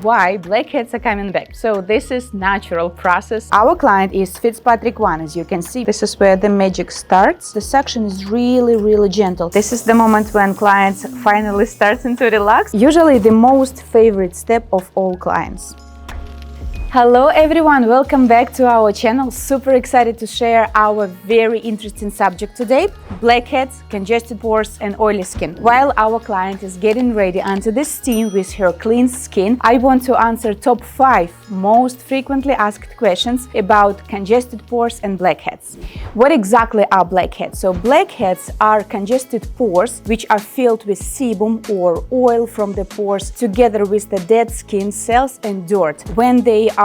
why blackheads are coming back. So this is natural process. Our client is Fitzpatrick 1. As you can see, this is where the magic starts. The suction is really gentle. This is the moment when clients finally starting to relax. Usually the most favorite step of all clients. Hello everyone, welcome back to our channel. Super excited to share our very interesting subject today: blackheads, congested pores and oily skin. While our client is getting ready under the steam with her clean skin, I want to answer top 5 most frequently asked questions about congested pores and blackheads. What exactly are blackheads? So blackheads are congested pores which are filled with sebum or oil from the pores together with the dead skin cells and dirt. When they are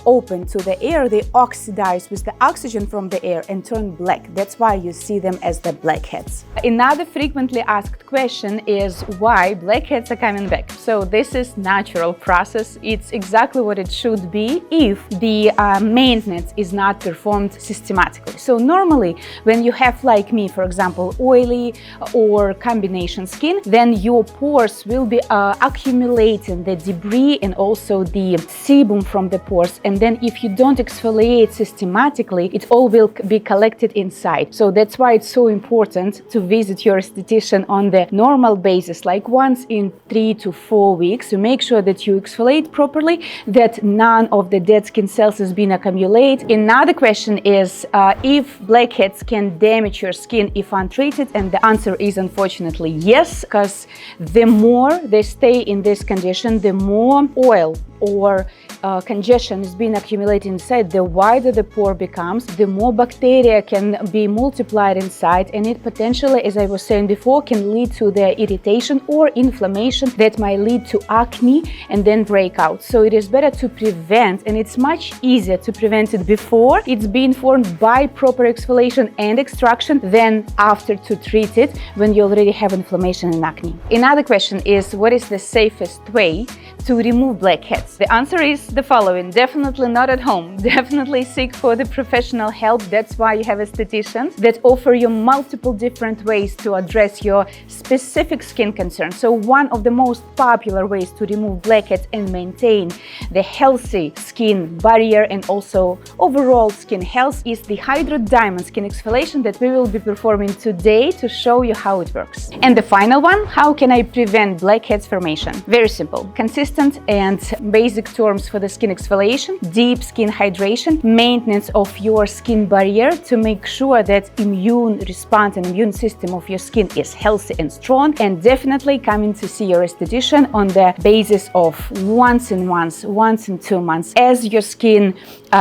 open to the air, they oxidize with the oxygen from the air and turn black. That's why you see them as the blackheads. Another frequently asked question is why blackheads are coming back. So this is natural process. It's exactly what it should be if the maintenance is not performed systematically. So normally when you have, like me, for example, oily or combination skin, then your pores will be accumulating the debris and also the sebum from the pores, and then if you don't exfoliate systematically, it all will be collected inside. So that's why it's so important to visit your esthetician on the normal basis, like once in 3 to 4 weeks, to make sure that you exfoliate properly, that none of the dead skin cells has been accumulated. Another question is if blackheads can damage your skin if untreated, and the answer is unfortunately yes, because the more they stay in this condition, the more oil or congestion is being accumulated inside, the wider the pore becomes, the more bacteria can be multiplied inside, and it potentially, as I was saying before, can lead to the irritation or inflammation that might lead to acne and then breakout. So it is better to prevent, and it's much easier to prevent it before it's being formed by proper exfoliation and extraction than after to treat it when you already have inflammation and acne. Another question is, what is the safest way to remove blackheads? The answer is the following: definitely not at home. Definitely seek for the professional help. That's why you have estheticians that offer you multiple different ways to address your specific skin concern. So one of the most popular ways to remove blackheads and maintain the healthy skin barrier and also overall skin health is the HydroDiamond skin exfoliation that we will be performing today to show you how it works. And the final one: how can I prevent blackheads formation? Very simple. Consistent and basic terms for the skin exfoliation: deep skin hydration, maintenance of your skin barrier to make sure that immune response and immune system of your skin is healthy and strong, and definitely coming to see your esthetician on the basis of once in 2 months as your skin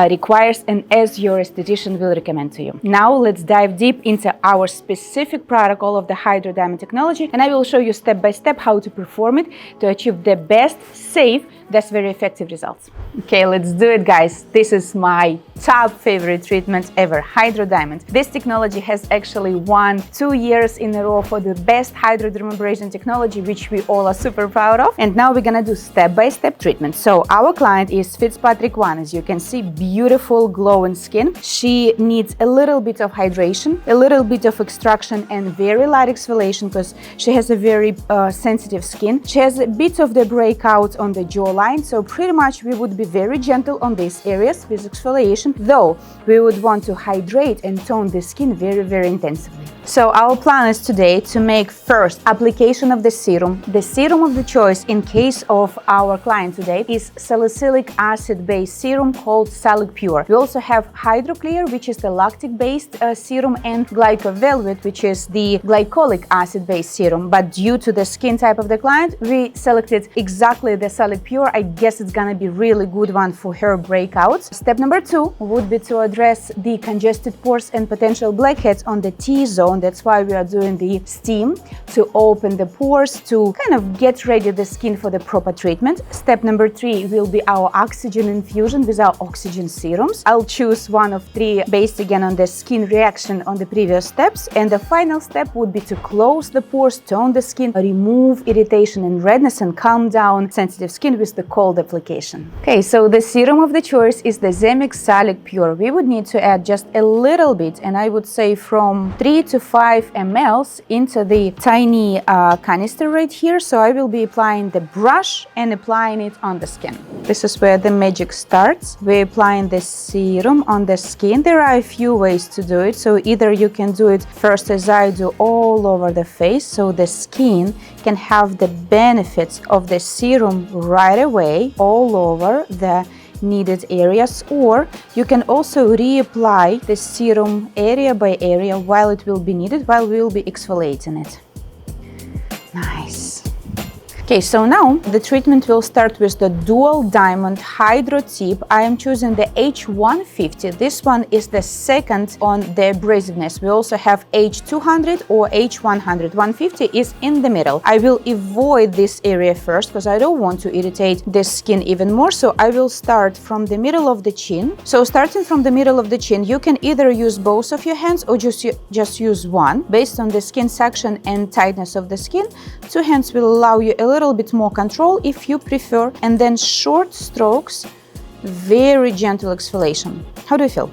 requires and as your esthetician will recommend to you. Now let's dive deep into our specific protocol of the HydroDiamond technology, and I will show you step by step how to perform it to achieve the best, safe, that's very effective results. Okay, let's do it, guys. This is my top favorite treatment ever, HydroDiamond. This technology has actually won 2 years in a row for the best hydrodermabrasion technology, which we all are super proud of. And now we're gonna do step-by-step treatment. So our client is Fitzpatrick 1. As you can see, beautiful glowing skin. She needs a little bit of hydration, a little bit of extraction and very light exfoliation because she has a very sensitive skin. She has a bit of the breakout on the jawline, so pretty much we would be very gentle on these areas with exfoliation, though we would want to hydrate and tone the skin very intensively. So our plan is today to make first application of the serum. The serum of the choice in case of our client today is salicylic acid based serum called Salic Pure. We also have HydroClear, which is the lactic based serum, and Glycovelvet, which is the glycolic acid based serum. But due to the skin type of the client, we selected exactly the Salic Pure. I guess it's gonna be really good one for her breakouts. Step number 2 would be to address the congested pores and potential blackheads on the T-zone. That's why we are doing the steam, to open the pores, to kind of get ready the skin for the proper treatment. Step number 3 will be our oxygen infusion with our oxygen serums. I'll choose one of 3 based again on the skin reaction on the previous steps. And the final step would be to close the pores, tone the skin, remove irritation and redness, and calm down sensitive skin with the cold application. Okay, so the serum of the choice is the Zemits Salic Pure. We would need to add just a little bit, and I would say from 3 to 5 ml into the tiny canister right here. So I will be applying the brush and applying it on the skin. This is where the magic starts. We're applying the serum on the skin. There are a few ways to do it. So either you can do it first as I do all over the face, so the skin can have the benefits of the serum right away all over the needed areas, or you can also reapply the serum area by area while it will be needed, while we will be exfoliating it. Nice. Okay, so now the treatment will start with the dual diamond hydro tip. I am choosing the H150. This one is the second on the abrasiveness. We also have H200 or H100. 150 is in the middle. I will avoid this area first because I don't want to irritate the skin even more. So I will start from the middle of the chin. So starting from the middle of the chin, you can either use both of your hands or just use one. Based on the skin section and tightness of the skin, two hands will allow you a little bit more control if you prefer, and then short strokes, very gentle exfoliation. How do you feel?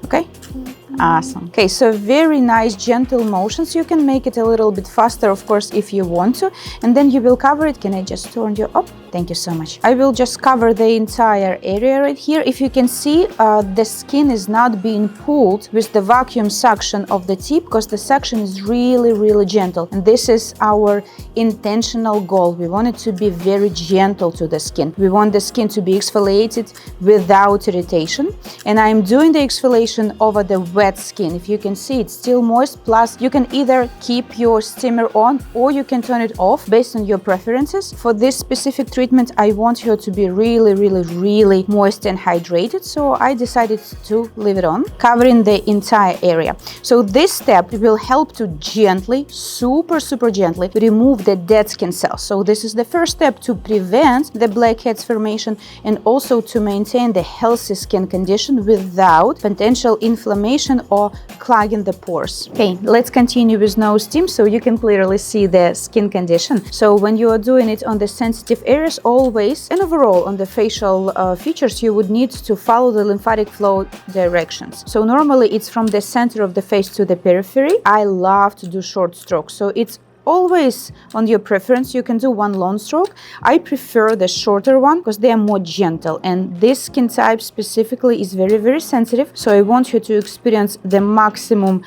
Okay? Awesome. Okay, so very nice gentle motions. You can make it a little bit faster, of course, if you want to, and then you will cover it. Can I just turn you up? Thank you so much. I will just cover the entire area right here. If you can see, the skin is not being pulled with the vacuum suction of the tip because the suction is really, really gentle. And this is our intentional goal. We want it to be very gentle to the skin. We want the skin to be exfoliated without irritation. And I'm doing the exfoliation over the wet skin. If you can see, it's still moist. Plus, you can either keep your steamer on or you can turn it off based on your preferences. For this specific treatment, I want her to be really, really, really moist and hydrated. So I decided to leave it on, covering the entire area. So this step will help to gently, super, super gently remove the dead skin cells. So this is the first step to prevent the blackheads formation and also to maintain the healthy skin condition without potential inflammation or clogging the pores. Okay, let's continue with no steam so you can clearly see the skin condition. So when you are doing it on the sensitive areas, always and overall on the facial features, you would need to follow the lymphatic flow directions. So normally it's from the center of the face to the periphery. I love to do short strokes, so it's always on your preference. You can do one long stroke. I prefer the shorter one because they are more gentle, and this skin type specifically is very, very sensitive. So I want you to experience the maximum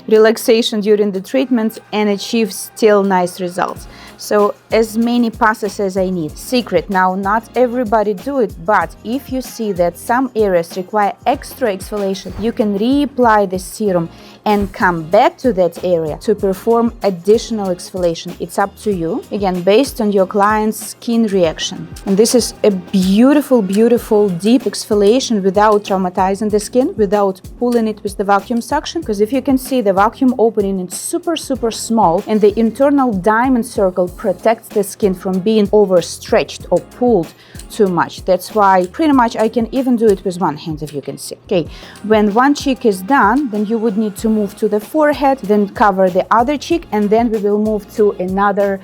relaxation during the treatment and achieve still nice results. So as many passes as I need. Secret, now not everybody do it, but if you see that some areas require extra exfoliation, you can reapply the serum and come back to that area to perform additional exfoliation. It's up to you, again, based on your client's skin reaction. And this is a beautiful, beautiful deep exfoliation without traumatizing the skin, without pulling it with the vacuum suction, because if you can see, the vacuum opening is super, super small, and the internal diamond circle protects the skin from being overstretched or pulled too much. That's why pretty much I can even do it with one hand, if you can see. Okay, when one cheek is done, then you would need to move to the forehead, then cover the other cheek, and then we will move to another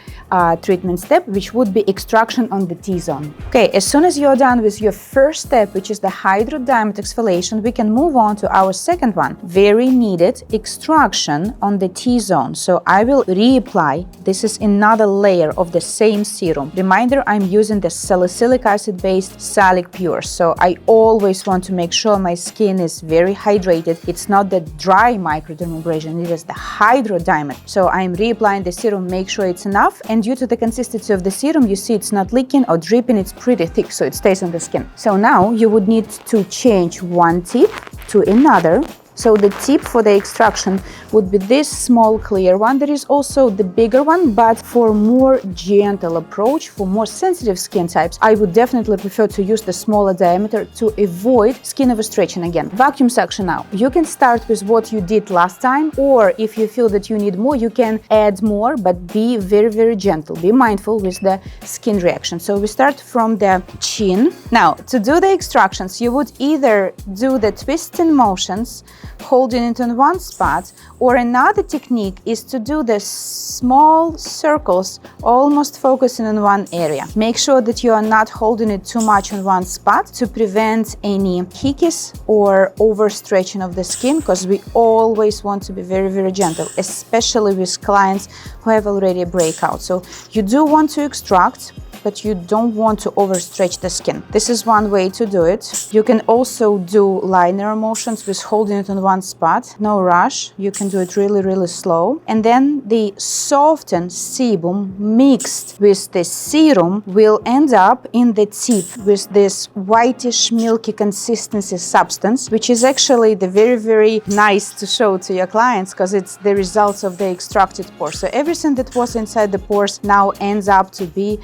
treatment step, which would be extraction on the T-zone. Okay, as soon as you're done with your first step, which is the HydroDiamond exfoliation, we can move on to our second one, very needed extraction on the T-zone. So I will reapply. This is another layer of the same serum. Reminder, I'm using the salicylic acid-based Salic Pure. So I always want to make sure my skin is very hydrated. It's not the dry microdermabrasion, it is the HydroDiamond. So I'm reapplying the serum, make sure it's enough. And due to the consistency of the serum, you see it's not leaking or dripping, it's pretty thick, so it stays on the skin. So now you would need to change one tip to another. So the tip for the extraction would be this small clear one. There is also the bigger one, but for more gentle approach, for more sensitive skin types, I would definitely prefer to use the smaller diameter to avoid skin overstretching again. Vacuum suction now. You can start with what you did last time, or if you feel that you need more, you can add more, but be very, very gentle. Be mindful with the skin reaction. So we start from the chin. Now, to do the extractions, you would either do the twisting motions holding it on one spot, or another technique is to do the small circles, almost focusing on one area. Make sure that you are not holding it too much on one spot to prevent any hickeys or overstretching of the skin, because we always want to be very, very gentle, especially with clients who have already a breakout. So you do want to extract, but you don't want to overstretch the skin. This is one way to do it. You can also do liner motions with holding it on one spot. No rush. You can do it really, really slow. And then the softened sebum mixed with the serum will end up in the tip with this whitish milky consistency substance, which is actually the very, very nice to show to your clients, because it's the results of the extracted pores. So everything that was inside the pores now ends up to be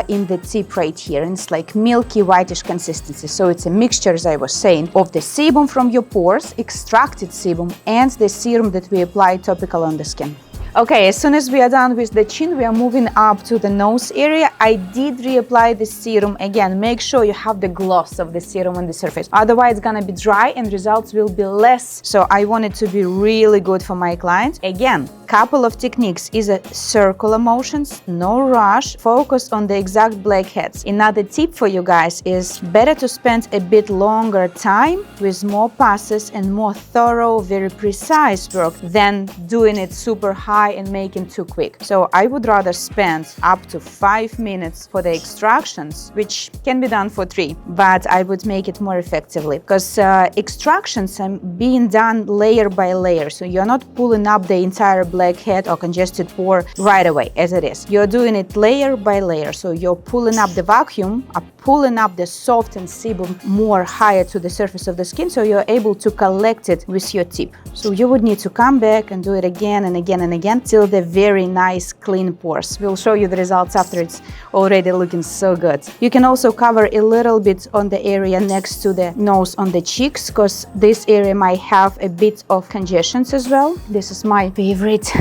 in the tip right here, and it's like milky whitish consistency. So it's a mixture, as I was saying, of the sebum from your pores, extracted sebum, and the serum that we apply topical on the skin. Okay, as soon as we are done with the chin, we are moving up to the nose area. I did reapply the serum. Again, make sure you have the gloss of the serum on the surface. Otherwise, it's gonna be dry and results will be less. So I want it to be really good for my clients. Again, couple of techniques is a circular motions, no rush, focus on the exact blackheads. Another tip for you guys is better to spend a bit longer time with more passes and more thorough, very precise work than doing it super high and making too quick. So I would rather spend up to 5 minutes for the extractions, which can be done for 3, but I would make it more effectively, because extractions are being done layer by layer. So you're not pulling up the entire blackhead or congested pore right away as it is. You're doing it layer by layer. So you're pulling up the vacuum, pulling up the softened sebum more higher to the surface of the skin, so you're able to collect it with your tip. So you would need to come back and do it again and again and again till the very nice clean pores. We'll show you the results after it's already looking so good. You can also cover a little bit on the area next to the nose on the cheeks, because this area might have a bit of congestions as well. This is my favorite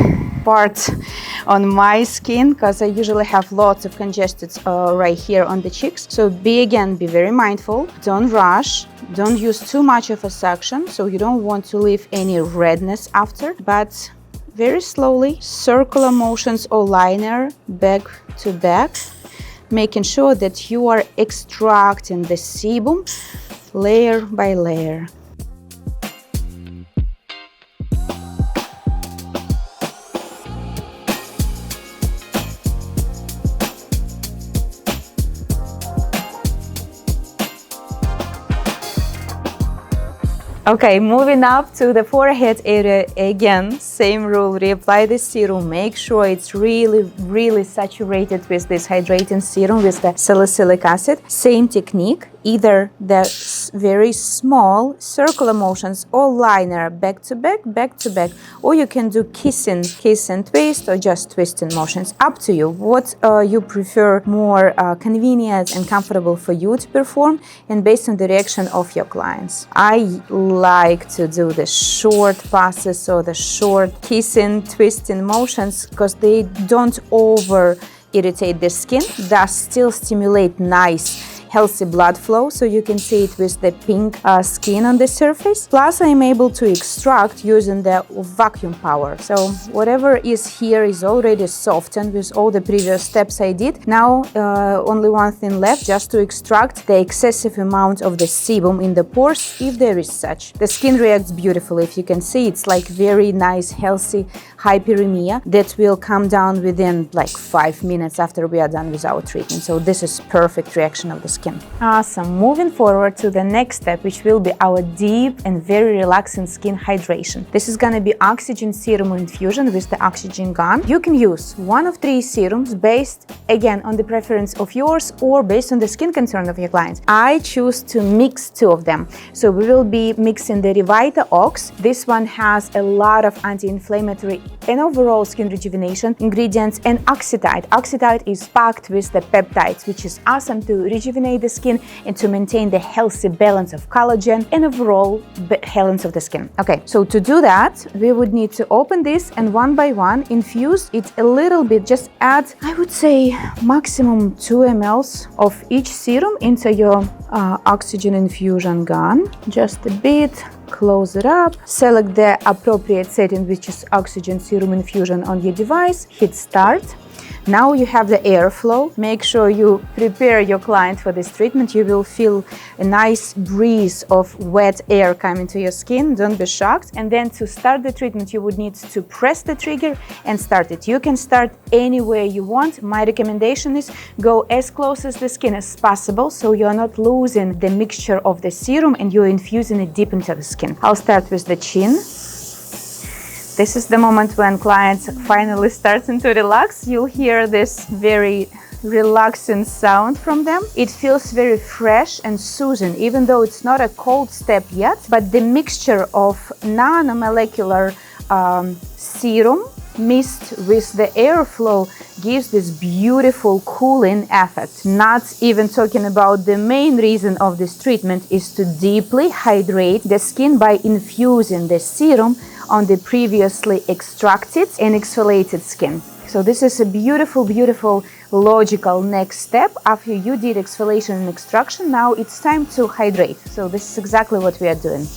part on my skin, because I usually have lots of congested right here on the cheeks. So be very mindful. Don't rush. Don't use too much of a suction, so you don't want to leave any redness after, but very slowly, circular motions or liner back to back, making sure that you are extracting the sebum layer by layer. Okay, moving up to the forehead area again, same rule, reapply the serum, make sure it's really saturated with this hydrating serum with the salicylic acid. Same technique, either the very small circular motions or liner back to back, or you can do kiss and twist, or just twisting motions, up to you. What you prefer more convenient and comfortable for you to perform, and based on the reaction of your clients. I like to do the short passes or the short kissing, twisting motions, because they don't over irritate the skin, thus still stimulate nice healthy blood flow, so you can see it with the pink skin on the surface. Plus, I'm able to extract using the vacuum power. So whatever is here is already softened with all the previous steps I did. Now only one thing left, just to extract the excessive amount of the sebum in the pores, if there is such. The skin reacts beautifully. If you can see, it's like very nice, healthy hyperemia that will come down within like 5 minutes after we are done with our treatment. So this is perfect reaction of the skin. Awesome. Moving forward to the next step, which will be our deep and very relaxing skin hydration. This is going to be oxygen serum infusion with the oxygen gun. You can use one of 3 serums based again on the preference of yours or based on the skin concern of your clients. I choose to mix 2 of them. So we will be mixing the Revita Ox. This one has a lot of anti-inflammatory and overall skin rejuvenation ingredients, and Oxytide. Oxytide is packed with the peptides, which is awesome to rejuvenate the skin and to maintain the healthy balance of collagen and overall balance of the skin. Okay, so to do that, we would need to open this and one by one infuse it a little bit. Just add, I would say, maximum 2 ml of each serum into your oxygen infusion gun. Just a bit close it up, select the appropriate setting, which is oxygen serum infusion on your device, hit start. Now you have the airflow. Make sure you prepare your client for this treatment. You will feel a nice breeze of wet air coming to your skin. Don't be shocked. And then to start the treatment, you would need to press the trigger and start it. You can start anywhere you want. My recommendation is go as close as the skin as possible, so you're not losing the mixture of the serum and you're infusing it deep into the skin. I'll start with the chin. This is the moment when clients finally starting to relax. You'll hear this very relaxing sound from them. It feels very fresh and soothing, even though it's not a cold step yet, but the mixture of nanomolecular serum mixed with the airflow gives this beautiful cooling effect. Not even talking about the main reason of this treatment is to deeply hydrate the skin by infusing the serum on the previously extracted and exfoliated skin. So this is a beautiful, beautiful, logical next step. After you did exfoliation and extraction, now it's time to hydrate. So this is exactly what we are doing.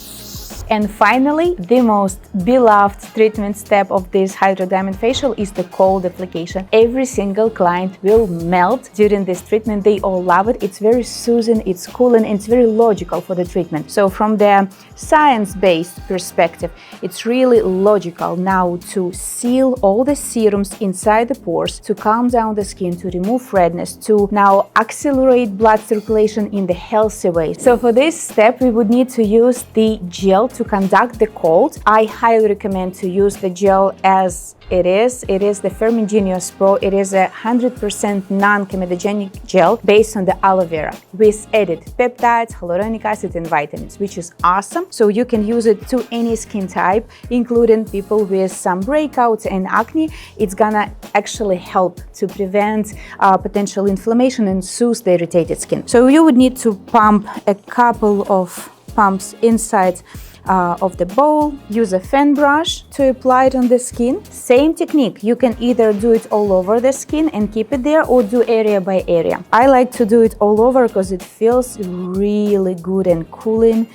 And finally, the most beloved treatment step of this HydroDiamond facial is the cold application. Every single client will melt during this treatment. They all love it. It's very soothing, it's cooling, and it's very logical for the treatment. So from the science-based perspective, it's really logical now to seal all the serums inside the pores, to calm down the skin, to remove redness, to now accelerate blood circulation in the healthy way. So for this step, we would need to use the gel to conduct the cold. I highly recommend to use the gel as it is. It is the Fermingenius Pro. It is a 100% non-comedogenic gel based on the aloe vera with added peptides, hyaluronic acid, and vitamins, which is awesome. So you can use it to any skin type, including people with some breakouts and acne. It's gonna actually help to prevent potential inflammation and soothe the irritated skin. So you would need to pump a couple of pumps inside of the bowl. Use a fan brush to apply it on the skin. Same technique, you can either do it all over the skin and keep it there, or do area by area. I like to do it all over because it feels really good and cooling.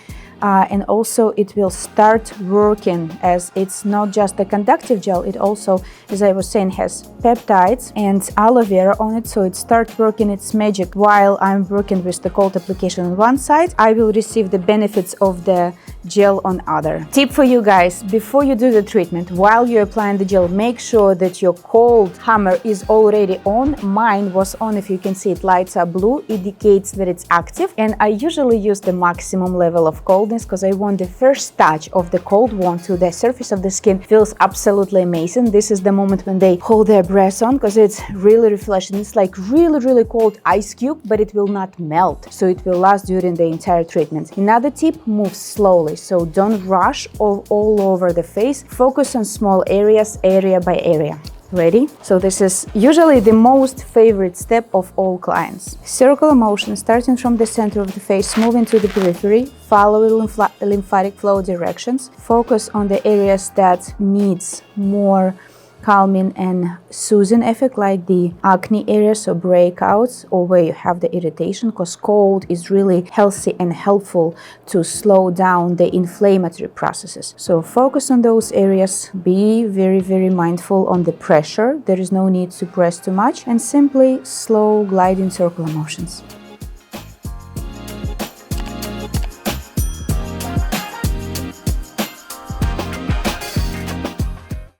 And also it will start working, as it's not just a conductive gel, it also, as I was saying, has peptides and aloe vera on it, so it starts working its magic. While I'm working with the cold application on one side, I will receive the benefits of the gel on other. Tip for you guys: before you do the treatment, while you're applying the gel, make sure that your cold hammer is already on. Mine was on. If you can see, it lights up blue, indicates that it's active. And I usually use the maximum level of coldness because I want the first touch of the cold wand to the surface of the skin feels absolutely amazing. This is the moment when they hold their breath on, because it's really refreshing. It's like really cold ice cube, but it will not melt, so it will last during the entire treatment. Another tip: move slowly, so don't rush all over the face. Focus on small areas, area by area. Ready? So this is usually the most favorite step of all clients. Circular motion starting from the center of the face, moving to the periphery, follow lymphatic flow directions. Focus on the areas that needs more calming and soothing effect, like the acne areas or breakouts, or where you have the irritation, because cold is really healthy and helpful to slow down the inflammatory processes. So focus on those areas. Be very mindful on the pressure. There is no need to press too much, and simply slow gliding circular motions.